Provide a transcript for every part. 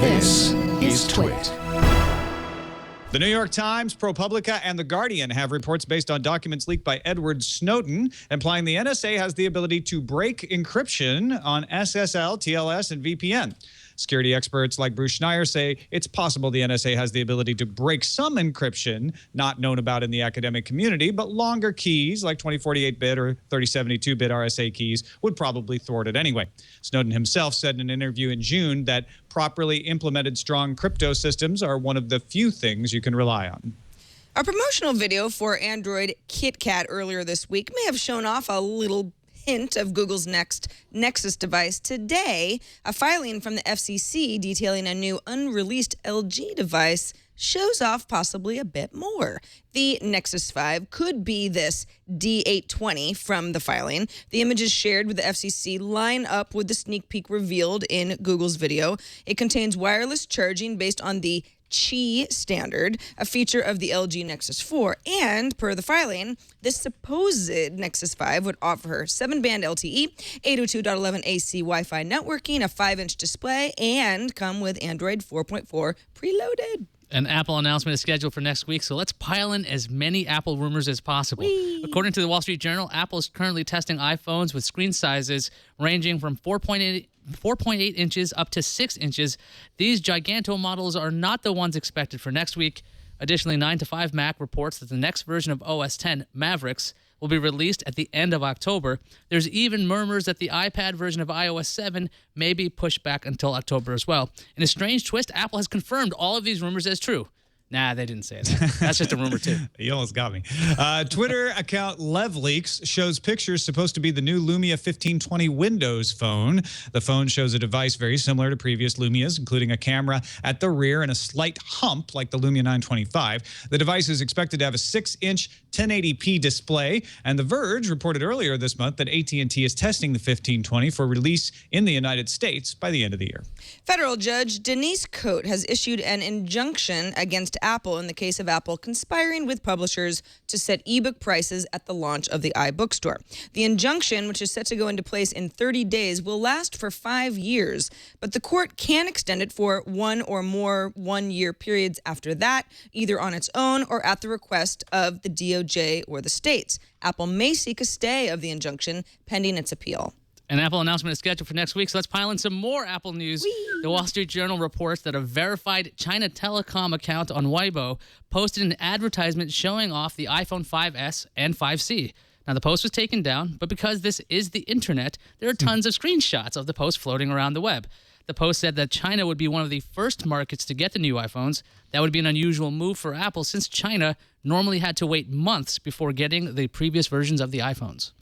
This is Twit. The New York Times, ProPublica, and The Guardian have reports based on documents leaked by Edward Snowden, implying the NSA has the ability to break encryption on SSL, TLS, and VPN. Security experts like Bruce Schneier say it's possible the NSA has the ability to break some encryption not known about in the academic community, but longer keys like 2048-bit or 3072-bit RSA keys would probably thwart it anyway. Snowden himself said in an interview in June that properly implemented strong crypto systems are one of the few things you can rely on. A promotional video for Android KitKat earlier this week may have shown off a little hint of Google's next Nexus device. Today, a filing from the FCC detailing a new unreleased LG device shows off possibly a bit more. The Nexus 5 could be this D820 from the filing. The images shared with the FCC line up with the sneak peek revealed in Google's video. It contains wireless charging based on the Qi standard, a feature of the LG Nexus 4, and per the filing, this supposed Nexus 5 would offer 7-band LTE, 802.11ac Wi-Fi networking, a 5-inch display, and come with Android 4.4 preloaded. An Apple announcement is scheduled for next week, so let's pile in as many Apple rumors as possible. Whee! According to the Wall Street Journal, Apple is currently testing iPhones with screen sizes ranging from 4.8 inches up to 6 inches. These giganto models are not the ones expected for next week. Additionally, 9to5 Mac reports that the next version of OS X, Mavericks, will be released at the end of October. There's even murmurs that the iPad version of iOS 7 may be pushed back until October as well. In a strange twist, Apple has confirmed all of these rumors as true. Nah, they didn't say that. That's just a rumor, too. You almost got me. Twitter account LevLeaks shows pictures supposed to be the new Lumia 1520 Windows phone. The phone shows a device very similar to previous Lumias, including a camera at the rear and a slight hump like the Lumia 925. The device is expected to have a 6-inch 1080p display, and The Verge reported earlier this month that AT&T is testing the 1520 for release in the United States by the end of the year. Federal Judge Denise Cote has issued an injunction against Apple in the case of Apple conspiring with publishers to set ebook prices at the launch of the iBookstore. The injunction, which is set to go into place in 30 days, will last for 5 years, but the court can extend it for one or more one-year periods after that, either on its own or at the request of the DOJ or the states. Apple may seek a stay of the injunction pending its appeal. An Apple announcement is scheduled for next week, so let's pile in some more Apple news. Whee! The Wall Street Journal reports that a verified China Telecom account on Weibo posted an advertisement showing off the iPhone 5S and 5C. Now, the post was taken down, but because this is the internet, there are tons of screenshots of the post floating around the web. The post said that China would be one of the first markets to get the new iPhones. That would be an unusual move for Apple since China normally had to wait months before getting the previous versions of the iPhones.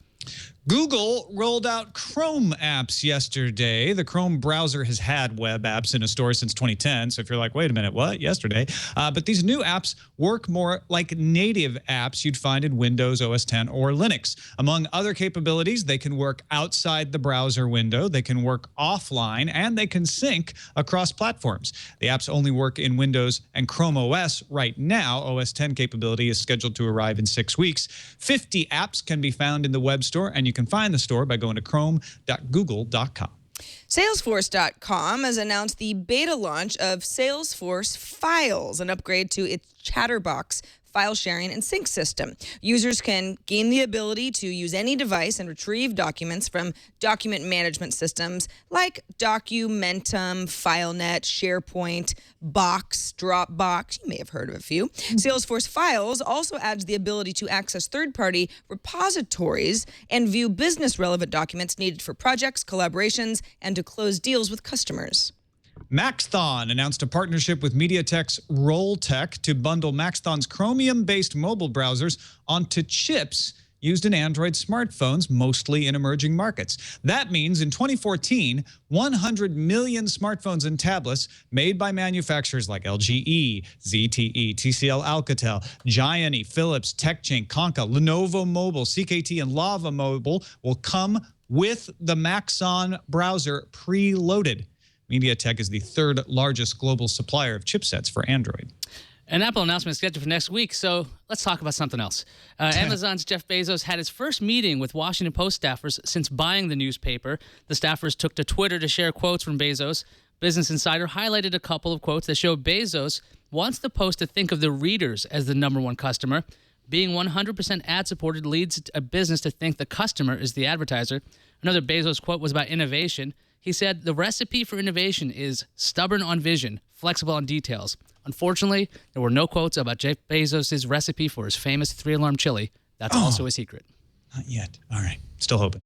Google rolled out Chrome apps yesterday. The Chrome browser has had web apps in a store since 2010. So if you're like, wait a minute, what? Yesterday? But these new apps work more like native apps you'd find in Windows, OS X, or Linux. Among other capabilities, they can work outside the browser window, they can work offline, and they can sync across platforms. The apps only work in Windows and Chrome OS right now. OS X capability is scheduled to arrive in 6 weeks. 50 apps can be found in the web store, and you can find the store by going to chrome.google.com. Salesforce.com has announced the beta launch of Salesforce Files, an upgrade to its Chatterbox file sharing and sync system. Users can gain the ability to use any device and retrieve documents from document management systems like Documentum, FileNet, SharePoint, Box, Dropbox. You may have heard of a few. Salesforce Files also adds the ability to access third-party repositories and view business-relevant documents needed for projects, collaborations, and to close deals with customers. Maxthon announced a partnership with MediaTek's Rolltech to bundle Maxthon's Chromium-based mobile browsers onto chips used in Android smartphones, mostly in emerging markets. That means in 2014, 100 million smartphones and tablets made by manufacturers like LGE, ZTE, TCL Alcatel, Giant, Philips, TechChain, Konka, Lenovo Mobile, CKT, and Lava Mobile will come with the Maxthon browser preloaded. MediaTek is the third largest global supplier of chipsets for Android. An Apple announcement is scheduled for next week, so let's talk about something else. Amazon's Jeff Bezos had his first meeting with Washington Post staffers since buying the newspaper. The staffers took to Twitter to share quotes from Bezos. Business Insider highlighted a couple of quotes that show Bezos wants the Post to think of the readers as the number one customer. Being 100% ad-supported leads a business to think the customer is the advertiser. Another Bezos quote was about innovation. He said, "The recipe for innovation is stubborn on vision, flexible on details." Unfortunately, there were no quotes about Jeff Bezos' recipe for his famous 3-alarm chili. That's also a secret. Not yet. All right. Still hoping.